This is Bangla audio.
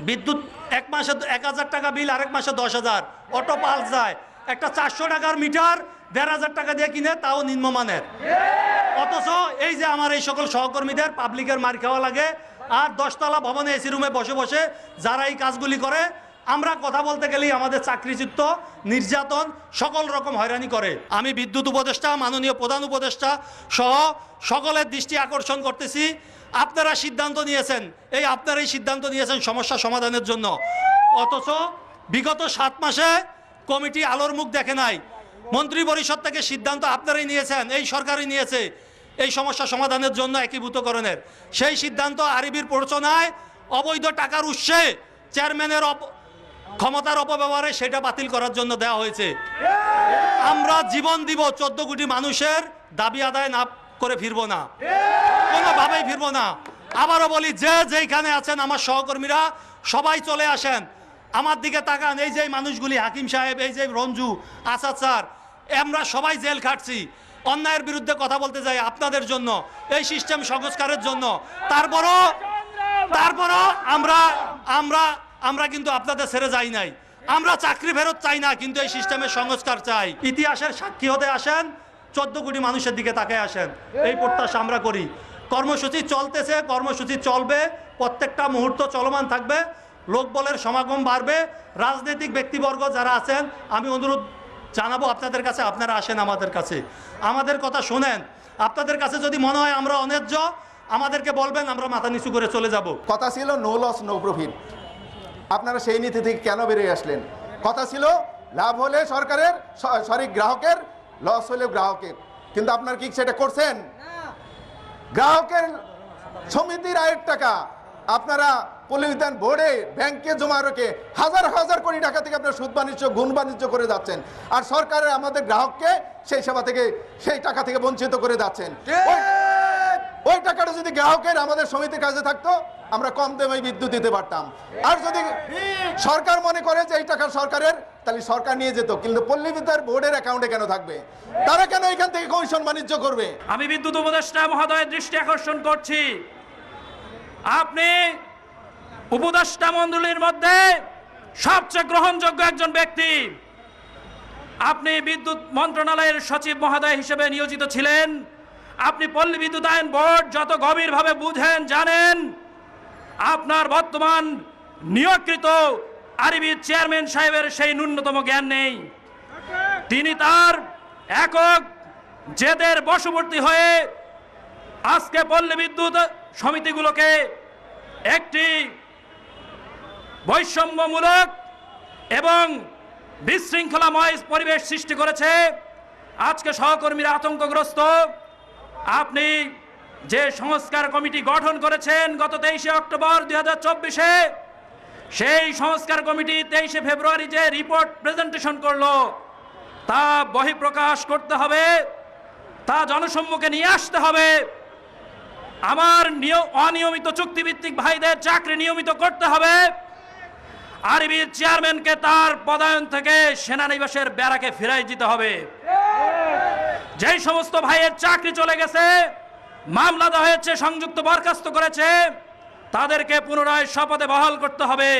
বিদ্যুৎ এক মাসে 1000 টাকা বিল, আরেক মাসে 10,000, অটো পাল্স যায়, একটা 400 টাকার মিটার 1,500 টাকা দিয়ে কিনে, তাও নিম্নমানের। অথচ এই যে আমার এই সকল সহকর্মীদের পাবলিকের মার খাওয়া লাগে, আর 10 তলা ভবনে এসি রুমে বসে বসে যারা এই কাজগুলি করে, আমরা কথা বলতে গেলেই আমাদের চাকরিচ্যুত, নির্যাতন, সকল রকম হয়রানি করে। আমি বিদ্যুৎ উপদেষ্টা, মাননীয় প্রধান উপদেষ্টা সহ সকলের দৃষ্টি আকর্ষণ করতেছি, আপনারা সিদ্ধান্ত নিয়েছেন, আপনারাই সিদ্ধান্ত নিয়েছেন সমস্যা সমাধানের জন্য, অথচ বিগত 7 মাসে কমিটি আলোর মুখ দেখে নাই। মন্ত্রী পরিষদ থেকে সিদ্ধান্ত আপনারাই নিয়েছেন, এই সরকারই নিয়েছে এই সমস্যা সমাধানের জন্য একীভূতকরণের। সেই সিদ্ধান্ত আরবির প্ররোচনায় অবৈধ টাকার উৎসে চেয়ারম্যানের ক্ষমতার অপব্যবহারে সেটা বাতিল করার জন্য দেওয়া হয়েছে। আমরা জীবন দিব, 14 কোটি মানুষের দাবি আদায় না করে ফিরবো না, কোনোভাবেই ফিরবো না। আবারও বলি, যে যেইখানে আছেন আমার সহকর্মীরা সবাই চলে আসেন, আমার দিকে তাকান। এই যে মানুষগুলি, হাকিম সাহেব, এই যে রঞ্জু, আসাদ স্যার, আমরা সবাই জেল খাটছি, অন্যায়ের বিরুদ্ধে কথা বলতে যাই আপনাদের জন্য, এই সিস্টেম সংস্কারের জন্য। তারপরও আমরা কিন্তু আপনাদের ছেড়ে যাই নাই। আমরা চাকরি ফেরত চাই না, কিন্তু এই সিস্টেমের সংস্কার চাই। ইতিহাসের সাক্ষী হতে আসেন, 14 কোটি মানুষের দিকে তাকায় আসেন, এই প্রত্যাশা আমরা করি। কর্মসূচি চলতেছে, কর্মসূচি চলবে, প্রত্যেকটা মুহূর্ত চলমান থাকবে, লোকবলের সমাগম বাড়বে। রাজনৈতিক ব্যক্তিবর্গ যারা আছেন, আমি অনুরোধ জানাবো আপনাদের কাছে, আপনারা আসেন আমাদের কাছে, আমাদের কথা শোনেন। আপনাদের কাছে যদি মনে হয় আমরা অন্যায্য, আমাদেরকে বলবেন, আমরা মাথা নিচু করে চলে যাব। কথা ছিল নো লস নো প্রফিট, আপনারা সেই নীতি থেকে কেন বেরিয়ে আসলেন? কথা ছিল লাভ হলে সরকারের, সরি গ্রাহকের, লস হলে গ্রাহকের, কিন্তু আপনারা কি সেটা করছেন? গ্রাহকের সমিতির আয়ের টাকা আপনারা পল্লী বোর্ডে, ব্যাংকে জমা রেখে হাজার হাজার কোটি টাকা থেকে আপনারা সুদ বাণিজ্য, গুণ বাণিজ্য করে যাচ্ছেন, আর সরকারের আমাদের গ্রাহককে সেই সেবা থেকে, সেই টাকা থেকে বঞ্চিত করে যাচ্ছেন। ওই টাকাটা যদি গ্রাহকের আমাদের সমিতির কাছে থাকতো, আমরা কম দামে বিদ্যুৎ দিতে পারতাম। আর যদি সরকার মনে করে যে এই টাকা সরকারের, তাহলে সরকার নিয়ে যেত, কিন্তু পল্লী বিদ্যুৎ বোর্ডের অ্যাকাউন্টে কেন থাকবে? তারা কেন এখান থেকে কমিশন বাণিজ্য করবে? আমি বিদ্যুৎ উপদেষ্টা মহোদয়ের দৃষ্টি আকর্ষণ করছি, আপনি উপদেষ্টা মণ্ডলীর মধ্যে সবচেয়ে গ্রহণযোগ্য একজন ব্যক্তি। আপনি বিদ্যুৎ মন্ত্রণালয়ের সচিব মহোদয় হিসেবে নিয়োজিত ছিলেন। আপনি পল্লী বিদ্যুতায়ন বোর্ড যত গভীরভাবে বুঝেন, জানেন, আপনার বর্তমান নিয়োগকৃত আরবির চেয়ারম্যান সাহেবের সেই ন্যূনতম জ্ঞান নেই। তিনি তার একক জেদের বশবর্তী হয়ে আজকে পল্লী বিদ্যুৎ সমিতিগুলোকে একটি বৈষম্যমূলক এবং বিশৃঙ্খলাময় পরিবেশ সৃষ্টি করেছে। আজকে সহকর্মীরা আতঙ্কগ্রস্ত। আপনি যে সংস্কার কমিটি গঠন করেছেন গত 23 অক্টোবর 2024-এ, সেই সংস্কার কমিটি 23 ফেব্রুয়ারি যে রিপোর্ট প্রেজেন্টেশন করলো, তা বহিঃপ্রকাশ করতে হবে, তা জনসম্মুখে নিয়ে আসতে হবে। আমার অনিয়মিত চুক্তিভিত্তিক ভাইদের চাকরি নিয়মিত করতে হবে। আরবির চেয়ারম্যানকে তার পদায়ন থেকে সেনানিবাসের ব্যারাকে ফিরাই দিতে হবে। যেই সমস্ত ভাইয়ের চাকরি চলে গেছে, মামলা দেওয়া হয়েছে, সংযুক্ত বরখাস্ত করেছে, তাদেরকে পুনরায় শপথে বহাল করতে হবে।